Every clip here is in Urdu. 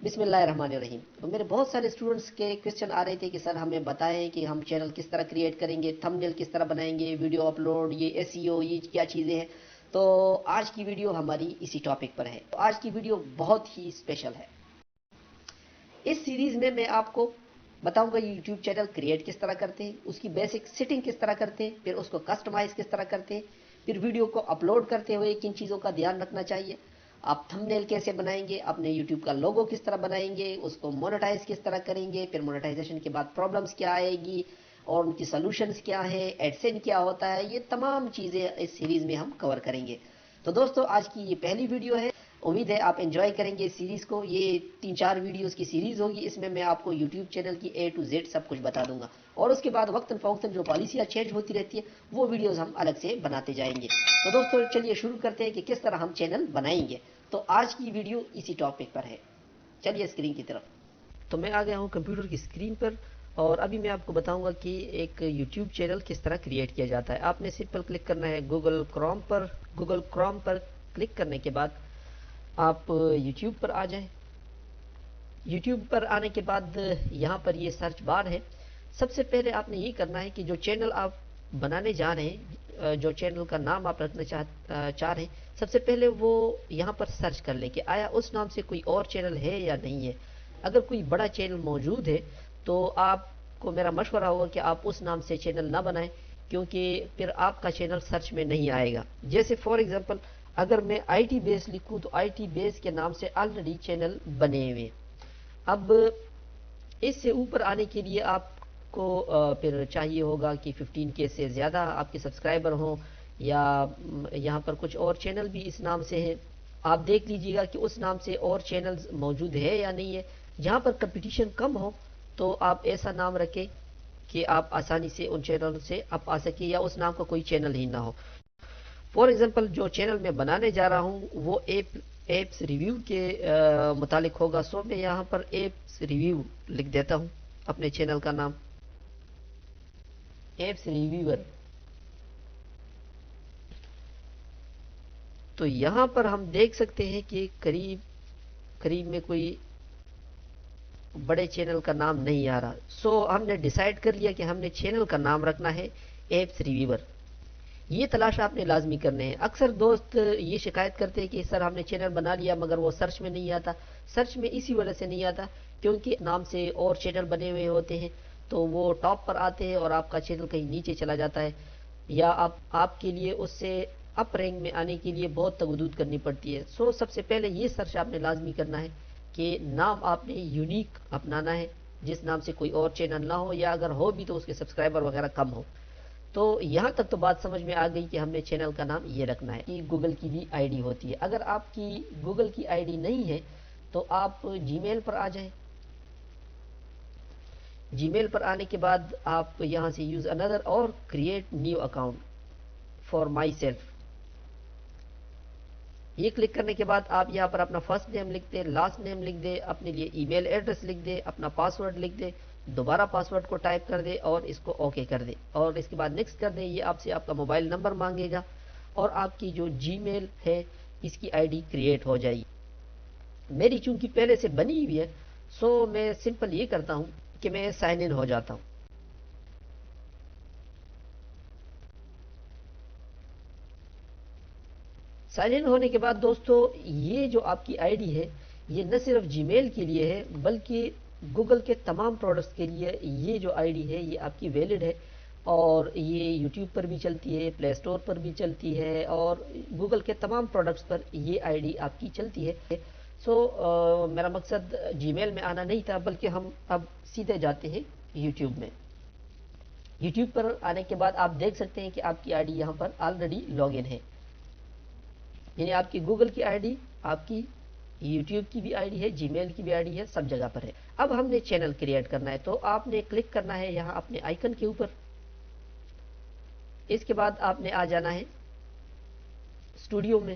بسم اللہ الرحمن الرحیم. تو میرے بہت سارے اسٹوڈنٹس کے کوشچن آ رہے تھے کہ سر ہمیں بتائیں کہ ہم چینل کس طرح کریٹ کریں گے, تھم نیل کس طرح بنائیں گے, ویڈیو اپلوڈ, یہ ایس ای او, یہ کیا چیزیں ہیں. تو آج کی ویڈیو ہماری اسی ٹاپک پر ہے. تو آج کی ویڈیو بہت ہی اسپیشل ہے. اس سیریز میں آپ کو بتاؤں گا یوٹیوب چینل کریٹ کس طرح کرتے ہیں, اس کی بیسک سیٹنگ کس طرح کرتے ہیں, پھر اس کو کسٹمائز کس طرح کرتے ہیں, پھر ویڈیو کو اپلوڈ کرتے ہوئے کن چیزوں کا دھیان رکھنا چاہیے, آپ تھم نیل کیسے بنائیں گے, اپنے یوٹیوب کا لوگو کس طرح بنائیں گے, اس کو مونیٹائز کس طرح کریں گے, پھر مونیٹائزیشن کے بعد پرابلمس کیا آئے گی اور ان کی سولوشنز کیا ہے, ایڈسن کیا ہوتا ہے, یہ تمام چیزیں اس سیریز میں ہم کور کریں گے. تو دوستو آج کی یہ پہلی ویڈیو ہے. امید ہے آپ انجوائے کریں گے اس سیریز کو. یہ 3-4 ویڈیوز کی سیریز ہوگی. اس میں آپ کو یوٹیوب چینل کی اے ٹو زیڈ سب کچھ بتا دوں گا, اور اس کے بعد وقتاً فوقتاً جو پالیسیاں چینج ہوتی رہتی ہے وہ ویڈیوز ہم الگ سے بناتے جائیں گے. تو دوستو چلیے شروع کرتے ہیں کہ کس طرح ہم چینل بنائیں گے. تو آج کی ویڈیو اسی ٹاپک پر ہے. چلیے اسکرین کی طرف. تو میں آ گیا ہوں کمپیوٹر کی اسکرین پر, اور ابھی میں آپ کو بتاؤں گا کہ ایک یوٹیوب چینل کس طرح کریٹ کیا جاتا ہے. آپ نے سمپل کلک کرنا ہے گوگل کروم پر کلک کرنے کے بعد آپ یوٹیوب پر آ جائیں. یوٹیوب پر آنے کے بعد یہاں پر یہ سرچ بار ہے. سب سے پہلے آپ نے یہ کرنا ہے کہ جو چینل آپ بنانے جا رہے ہیں, جو چینل کا نام آپ رکھنا چاہ رہے ہیں, سب سے پہلے وہ یہاں پر سرچ کر لیں کہ آیا اس نام سے کوئی اور چینل ہے یا نہیں ہے. اگر کوئی بڑا چینل موجود ہے تو آپ کو میرا مشورہ ہوگا کہ آپ اس نام سے چینل نہ بنائیں, کیونکہ پھر آپ کا چینل سرچ میں نہیں آئے گا. جیسے فار ایگزامپل اگر میں آئی ٹی بیس لکھوں تو آئی ٹی بیس کے نام سے آلریڈی چینل بنے ہوئے. اب اس سے اوپر آنے کے لیے آپ کو پھر چاہیے ہوگا کہ 15K سے زیادہ آپ کے سبسکرائبر ہوں, یا یہاں پر کچھ اور چینل بھی اس نام سے ہیں. آپ دیکھ لیجئے گا کہ اس نام سے اور چینلز موجود ہے یا نہیں ہے. جہاں پر کمپٹیشن کم ہو تو آپ ایسا نام رکھیں کہ آپ آسانی سے ان چینل سے آپ آ سکیں, یا اس نام کا کوئی چینل ہی نہ ہو. فار ایگزامپل جو چینل میں بنانے جا رہا ہوں وہ ایپس ریویو کے متعلق ہوگا. سو میں یہاں پر ایپس ریویو لکھ دیتا ہوں اپنے چینل کا نام, ایپس ریویور. تو یہاں پر ہم دیکھ سکتے ہیں کہ قریب میں کوئی بڑے چینل کا نام نہیں آ رہا. سو ہم نے ڈیسائیڈ کر لیا کہ ہم نے چینل کا نام رکھنا ہے ایپس ریویور. یہ تلاش آپ نے لازمی کرنے ہیں. اکثر دوست یہ شکایت کرتے ہیں کہ سر ہم نے چینل بنا لیا مگر وہ سرچ میں نہیں آتا. سرچ میں اسی وجہ سے نہیں آتا کیونکہ نام سے اور چینل بنے ہوئے ہوتے ہیں, تو وہ ٹاپ پر آتے ہیں اور آپ کا چینل کہیں نیچے چلا جاتا ہے, یا آپ کے لیے اس سے اپ رینک میں آنے کے لیے بہت تگدود کرنی پڑتی ہے. سو سب سے پہلے یہ سرچ آپ نے لازمی کرنا ہے کہ نام آپ نے یونیک اپنانا ہے, جس نام سے کوئی اور چینل نہ ہو, یا اگر ہو بھی تو اس کے سبسکرائبر وغیرہ کم ہو. تو یہاں تک تو بات سمجھ میں آ گئی کہ ہم نے چینل کا نام یہ رکھنا ہے. گوگل کی بھی آئی ڈی ہوتی ہے. اگر آپ کی گوگل کی آئی ڈی نہیں ہے تو آپ جی میل پر آ جائیں. جی میل پر آنے کے بعد آپ یہاں سے یوز اندر اور create new account for my self, یہ کلک کرنے کے بعد آپ یہاں پر اپنا فرسٹ نیم لکھ دیں, لاسٹ نیم لکھ دیں, اپنے لیے ای میل ایڈریس لکھ دیں, اپنا پاسورڈ لکھ دیں, دوبارہ پاسورڈ کو ٹائپ کر دیں اور اس کو اوکے کر دیں, اور اس کے بعد نیکسٹ کر دیں. یہ آپ سے آپ کا موبائل نمبر مانگے گا اور آپ کی جو جی میل ہے اس کی آئی ڈی کریٹ ہو جائے گی. میری چونکہ پہلے سے بنی ہوئی ہے سو میں سمپل یہ کرتا ہوں کہ میں سائن ان ہو جاتا ہوں. سائن ان ہونے کے بعد دوستو یہ جو آپ کی آئی ڈی ہے یہ نہ صرف جی میل کے لیے ہے بلکہ گوگل کے تمام پروڈکٹس کے لیے یہ جو آئی ڈی ہے یہ آپ کی ویلڈ ہے, اور یہ یوٹیوب پر بھی چلتی ہے, پلے اسٹور پر بھی چلتی ہے, اور گوگل کے تمام پروڈکٹس پر یہ آئی ڈی آپ کی چلتی ہے. سو میرا مقصد جی میل میں آنا نہیں تھا بلکہ ہم اب سیدھے جاتے ہیں یوٹیوب میں. یوٹیوب پر آنے کے بعد آپ دیکھ سکتے ہیں کہ آپ کی آئی ڈی یہاں پر آلریڈی لاگ ان ہے, یعنی آپ کی گوگل کی آئی ڈی, آپ کی یوٹیوب کی بھی آئی ڈی ہے, جی میل کی بھی آئی ڈی ہے, سب جگہ پر ہے. اب ہم نے چینل کریٹ کرنا ہے تو آپ نے کلک کرنا ہے یہاں اپنے آئیکن کے اوپر. اس کے بعد آپ نے آ جانا ہے اسٹوڈیو میں.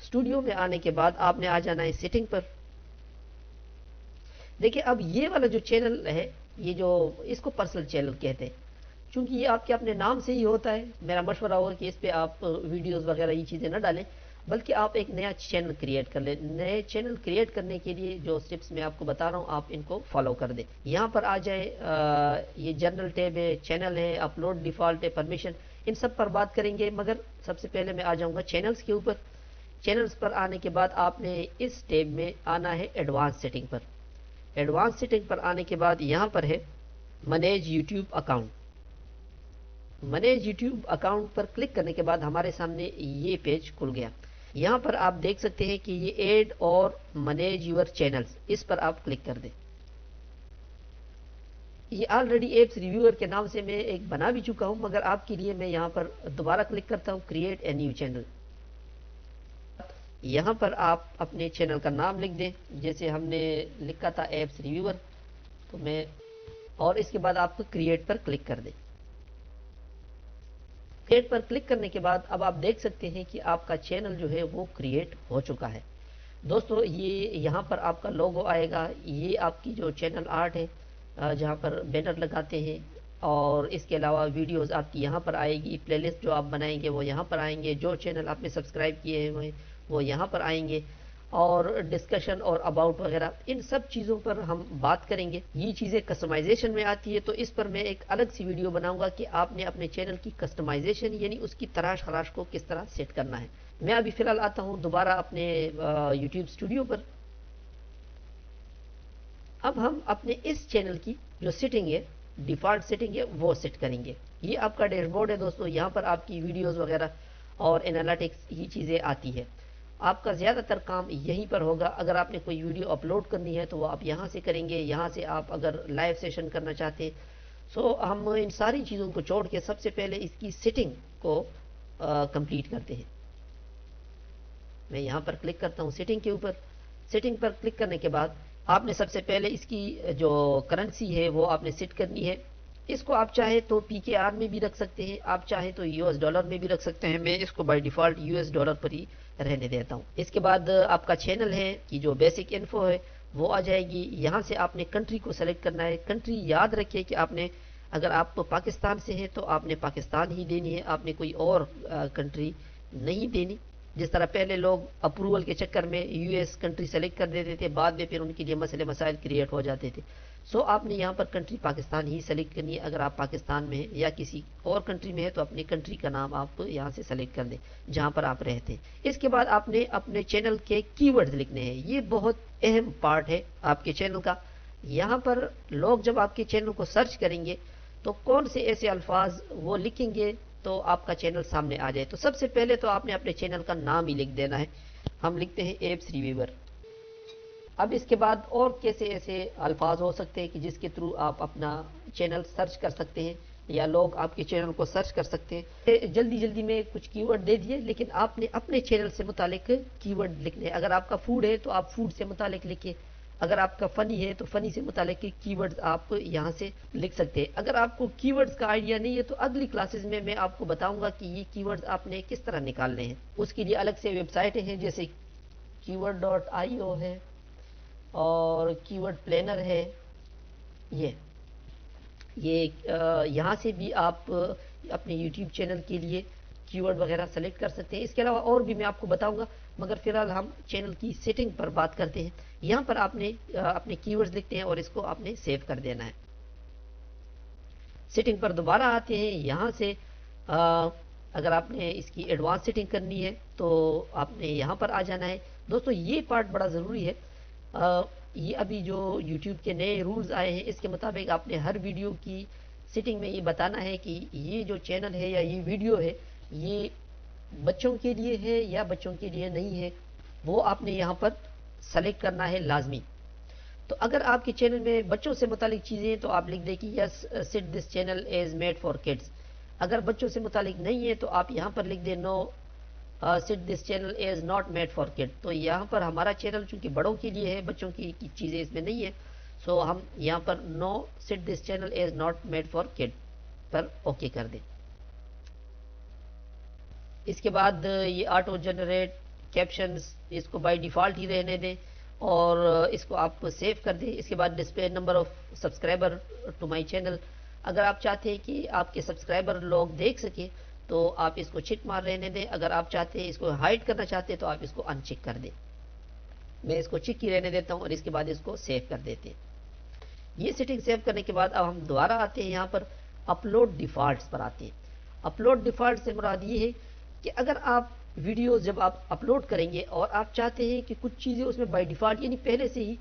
اسٹوڈیو میں آنے کے بعد آپ نے آ جانا ہے سیٹنگ پر. دیکھیں اب یہ والا جو چینل ہے, یہ جو اس کو پرسنل چینل کہتے ہیں, چونکہ یہ آپ کے اپنے نام سے ہی ہوتا ہے، میرا مشورہ ہوگا کہ اس پہ آپ ویڈیوز وغیرہ یہ چیزیں نہ ڈالیں، بلکہ آپ ایک نیا چینل کریٹ کر لیں۔ نئے چینل کریٹ کرنے کے لیے جو سٹیپس میں آپ کو بتا رہا ہوں آپ ان کو فالو کر دیں۔ یہاں پر آ جائیں، یہ جنرل ٹیب ہے، چینل ہے، اپلوڈ ڈیفالٹ ہے، پرمیشن، ان سب پر بات کریں گے، مگر سب سے پہلے میں آ جاؤں گا چینلز کے اوپر۔ چینلز پر آنے کے بعد آپ نے اس ٹیب میں آنا ہے ایڈوانس سیٹنگ پر۔ ایڈوانس سیٹنگ پر آنے کے بعد یہاں پر ہے manage YouTube account. Manage YouTube account پر کلک کرنے کے بعد ہمارے سامنے یہ پیج کھل گیا۔ یہاں پر آپ دیکھ سکتے ہیں کہ یہ ایڈ اور مینیج یور چینلز، اس پر آپ کلک کر دیں۔ یہ آلریڈی ایپس ریویور کے نام سے میں ایک بنا بھی چکا ہوں، مگر آپ کے لیے میں یہاں پر دوبارہ کلک کرتا ہوں، کریٹ اے نیو چینل۔ یہاں پر آپ اپنے چینل کا نام لکھ دیں، جیسے ہم نے لکھا تھا ایپس ریویور، تو میں، اور اس کے بعد آپ کو کریٹ پر کلک کر دیں۔ کریٹ پر کلک کرنے کے بعد اب آپ دیکھ سکتے ہیں کہ آپ کا چینل جو ہے وہ کریٹ ہو چکا ہے۔ دوستو یہ یہاں پر آپ کا لوگو آئے گا، یہ آپ کی جو چینل آرٹ ہے جہاں پر بینر لگاتے ہیں، اور اس کے علاوہ ویڈیوز آپ کی یہاں پر آئے گی، پلے لسٹ جو آپ بنائیں گے وہ یہاں پر آئیں گے، جو چینل آپ نے سبسکرائب کیے ہیں وہ یہاں پر آئیں گے، اور ڈسکشن اور اباؤٹ وغیرہ ان سب چیزوں پر ہم بات کریں گے۔ یہ چیزیں کسٹمائزیشن میں آتی ہے، تو اس پر میں ایک الگ سی ویڈیو بناؤں گا کہ آپ نے اپنے چینل کی کسٹمائزیشن یعنی اس کی تراش خراش کو کس طرح سیٹ کرنا ہے۔ میں ابھی فی الحال آتا ہوں دوبارہ اپنے یوٹیوب اسٹوڈیو پر۔ اب ہم اپنے اس چینل کی جو سیٹنگ ہے، ڈیفالٹ سیٹنگ ہے، وہ سیٹ کریں گے۔ یہ آپ کا ڈیش بورڈ ہے دوستو، یہاں پر آپ کی ویڈیوز وغیرہ اور انالیٹکس یہ چیزیں آتی ہے۔ آپ کا زیادہ تر کام یہیں پر ہوگا۔ اگر آپ نے کوئی ویڈیو اپلوڈ کرنی ہے تو وہ آپ یہاں سے کریں گے، یہاں سے آپ اگر لائیو سیشن کرنا چاہتے ہیں، سو ہم ان ساری چیزوں کو چھوڑ کے سب سے پہلے اس کی سیٹنگ کو کمپلیٹ کرتے ہیں۔ میں یہاں پر کلک کرتا ہوں سیٹنگ کے اوپر۔ سیٹنگ پر کلک کرنے کے بعد آپ نے سب سے پہلے اس کی جو کرنسی ہے وہ آپ نے سیٹ کرنی ہے۔ اس کو آپ چاہے تو پی کے آر میں بھی رکھ سکتے ہیں، آپ چاہیں تو یو ایس ڈالر میں بھی رکھ سکتے ہیں، میں اس کو بائی ڈیفالٹ یو ایس ڈالر پر ہی رہنے دیتا ہوں۔ اس کے بعد آپ کا چینل ہے کی جو بیسک انفو ہے وہ آ جائے گی۔ یہاں سے آپ نے کنٹری کو سلیکٹ کرنا ہے۔ کنٹری یاد رکھیے کہ آپ نے، اگر آپ پاکستان سے ہیں تو آپ نے پاکستان ہی دینی ہے، آپ نے کوئی اور کنٹری نہیں دینی۔ جس طرح پہلے لوگ اپروول کے چکر میں یو ایس کنٹری سلیکٹ کر دیتے تھے، بعد میں پھر ان کے لیے مسئلے مسائل کریٹ ہو جاتے تھے۔ سو آپ نے یہاں پر کنٹری پاکستان ہی سلیکٹ کرنی ہے۔ اگر آپ پاکستان میں ہیں یا کسی اور کنٹری میں ہے تو اپنی کنٹری کا نام آپ یہاں سے سلیکٹ کر دیں جہاں پر آپ رہتے ہیں۔ اس کے بعد آپ نے اپنے چینل کے کی ورڈز لکھنے ہیں، یہ بہت اہم پارٹ ہے آپ کے چینل کا۔ یہاں پر لوگ جب آپ کے چینل کو سرچ کریں گے تو کون سے ایسے الفاظ وہ لکھیں گے تو آپ کا چینل سامنے آ جائے۔ تو سب سے پہلے تو آپ نے اپنے چینل کا نام ہی لکھ دینا ہے۔ ہم لکھتے ہیں ایپس ریویور۔ اب اس کے بعد اور کیسے ایسے الفاظ ہو سکتے ہیں کہ جس کے تھرو آپ اپنا چینل سرچ کر سکتے ہیں یا لوگ آپ کے چینل کو سرچ کر سکتے ہیں۔ جلدی جلدی میں کچھ کی ورڈ دے دیے، لیکن آپ نے اپنے چینل سے متعلق کی ورڈ لکھنے ہیں۔ اگر آپ کا فوڈ ہے تو آپ فوڈ سے متعلق لکھیں، اگر آپ کا فنی ہے تو فنی سے متعلق کی ورڈز آپ یہاں سے لکھ سکتے ہیں۔ اگر آپ کو کی ورڈز کا آئیڈیا نہیں ہے تو اگلی کلاسز میں آپ کو بتاؤں گا کہ یہ کی ورڈز آپ نے کس طرح نکالنے ہیں۔ اس کے لیے الگ سے ویب سائٹیں ہیں، جیسے keyword.io ہے اور کی ورڈ پلینر ہے۔ یہ یہاں سے بھی آپ اپنے یوٹیوب چینل کے لیے کی ورڈ وغیرہ سلیکٹ کر سکتے ہیں۔ اس کے علاوہ اور بھی میں آپ کو بتاؤں گا، مگر فی الحال ہم چینل کی سیٹنگ پر بات کرتے ہیں۔ یہاں پر آپ نے اپنے کی ورڈز لکھتے ہیں اور اس کو آپ نے سیو کر دینا ہے۔ سیٹنگ پر دوبارہ آتے ہیں، یہاں سے اگر آپ نے اس کی ایڈوانس سیٹنگ کرنی ہے تو آپ نے یہاں پر آ جانا ہے۔ دوستو یہ پارٹ بڑا ضروری ہے، یہ ابھی جو یوٹیوب کے نئے رولز آئے ہیں اس کے مطابق آپ نے ہر ویڈیو کی سیٹنگ میں یہ بتانا ہے کہ یہ جو چینل ہے یا یہ ویڈیو ہے یہ بچوں کے لیے ہے یا بچوں کے لیے نہیں ہے، وہ آپ نے یہاں پر سلیکٹ کرنا ہے لازمی۔ تو اگر آپ کے چینل میں بچوں سے متعلق چیزیں ہیں تو آپ لکھ دیں کہ yes set this channel as made for kids. اگر بچوں سے متعلق نہیں ہے تو آپ یہاں پر لکھ دیں no set this channel as not made for kid. تو یہاں پر ہمارا چینل چونکہ بڑوں کے لیے ہے، بچوں کی چیزیں اس میں نہیں ہے، سو ہم یہاں پر no set this channel as not made for kid پر اوکے کر دیں۔ اس کے بعد یہ آٹو جنریٹ کیپشنز اس کو بائی ڈیفالٹ ہی رہنے دیں اور اس کو آپ سیو کر دیں۔ اس کے بعد display number of subscriber to my channel اگر آپ چاہتے ہیں کہ آپ کے سبسکرائبر لوگ دیکھ سکیں تو آپ اس کو چک مار رہنے دیں. اگر آپ چاہتے ہیں اس کو ہائڈ کرنا چاہتے ہیں تو آپ اس کو ان چک کر دیں. میں اس کو چک ہی رہنے دیتا ہوں اور اس کے بعد اس کو سیو کر دیتے ہیں. یہ سیٹنگ سیو کرنے کے بعد اب ہم دوبارہ آتے ہیں یہاں پر اپلوڈ ڈیفالٹس پر آتے ہیں. اپلوڈ ڈیفالٹ سے مراد یہ ہے کہ اگر آپ ویڈیو جب آپ اپلوڈ کریں گے اور آپ چاہتے ہیں کہ کچھ چیزیں اس میں بائی ڈیفالٹ یعنی پہلے سے ہی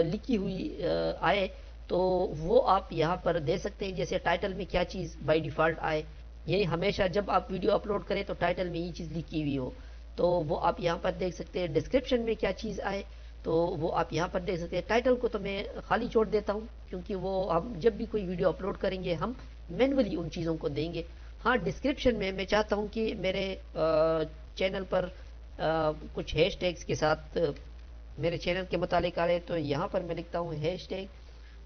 لکھی ہوئی آئے تو وہ آپ یہاں پر دے سکتے ہیں. جیسے ٹائٹل میں کیا چیز بائی ڈیفالٹ آئے، یعنی ہمیشہ جب آپ ویڈیو اپلوڈ کریں تو ٹائٹل میں یہ چیز لکھی ہوئی ہو تو وہ آپ یہاں پر دیکھ سکتے ہیں. ڈسکرپشن میں کیا چیز آئے تو وہ آپ یہاں پر دیکھ سکتے ہیں. ٹائٹل کو تو میں خالی چھوڑ دیتا ہوں کیونکہ وہ ہم جب بھی کوئی ویڈیو اپلوڈ کریں گے ہم مینولی ان چیزوں کو دیں گے. ہاں ڈسکرپشن میں چاہتا ہوں کہ میرے چینل پر کچھ ہیش ٹیگز کے ساتھ میرے چینل کے متعلق آ رہے تو یہاں پر میں لکھتا ہوں ہیش ٹیگ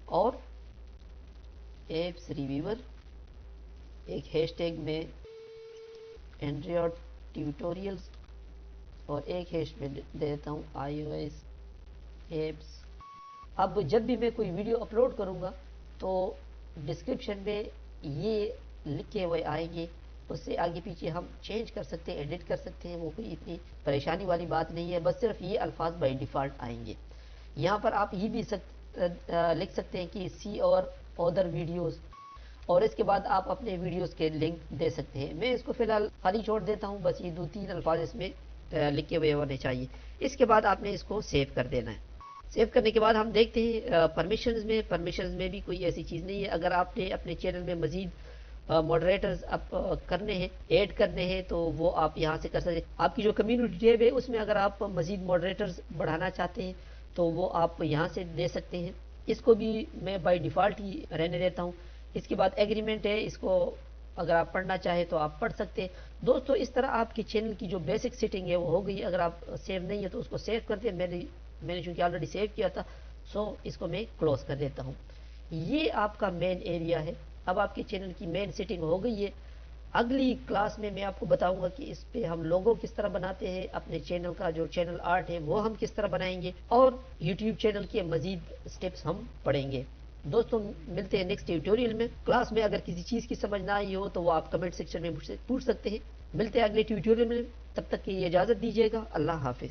اور ایپس ریویور. ایک ہیش ٹیگ میں اینڈرائڈ ٹیوٹوریلز اور ایک ہیش میں دے دیتا ہوں آئی او ایس ایپس. اب جب بھی میں کوئی ویڈیو اپلوڈ کروں گا تو ڈسکرپشن میں یہ لکھے ہوئے آئیں گے. اس سے آگے پیچھے ہم چینج کر سکتے ہیں، ایڈٹ کر سکتے ہیں. وہ کوئی اتنی پریشانی والی بات نہیں ہے، بس صرف یہ الفاظ بائی ڈیفالٹ آئیں گے. یہاں پر آپ یہ بھی لکھ سکتے ہیں کہ سی اور ادر ویڈیوز اور اس کے بعد آپ اپنے ویڈیوز کے لنک دے سکتے ہیں. میں اس کو فی الحال خالی چھوڑ دیتا ہوں، بس یہ 2-3 الفاظ اس میں لکھے ہوئے ہونے چاہیے. اس کے بعد آپ نے اس کو سیو کر دینا ہے. سیو کرنے کے بعد ہم دیکھتے ہیں پرمیشنز میں بھی کوئی ایسی چیز نہیں ہے. اگر آپ نے اپنے چینل میں مزید ماڈریٹرز کرنے ہیں، ایڈ کرنے ہیں تو وہ آپ یہاں سے کر سکتے ہیں. آپ کی جو کمیونٹی ٹیب ہے اس میں اگر آپ مزید ماڈریٹرز بڑھانا چاہتے ہیں تو وہ آپ یہاں سے دے سکتے ہیں. اس کو بھی میں بائی ڈیفالٹ ہی رہنے دیتا ہوں. اس کے بعد ایگریمنٹ ہے، اس کو اگر آپ پڑھنا چاہیں تو آپ پڑھ سکتے ہیں. دوستو اس طرح آپ کے چینل کی جو بیسک سیٹنگ ہے وہ ہو گئی. اگر آپ سیو نہیں ہے تو اس کو سیو کر دیں. میں نے چونکہ آلریڈی سیو کیا تھا سو اس کو میں کلوز کر دیتا ہوں. یہ آپ کا مین ایریا ہے. اب آپ کے چینل کی مین سیٹنگ ہو گئی ہے. اگلی کلاس میں آپ کو بتاؤں گا کہ اس پہ ہم لوگو کس طرح بناتے ہیں، اپنے چینل کا جو چینل آرٹ ہے وہ ہم کس طرح بنائیں گے اور یوٹیوب چینل کے مزید سٹیپس ہم پڑھیں گے. دوستوں ملتے ہیں نیکسٹ ٹیوٹوریل میں. کلاس میں اگر کسی چیز کی سمجھ نہ آئی ہو تو وہ آپ کمنٹ سیکشن میں مجھ سے پوچھ سکتے ہیں. ملتے ہیں اگلے ٹیوٹوریل میں، تب تک کے لیے اجازت دیجیے گا. اللہ حافظ.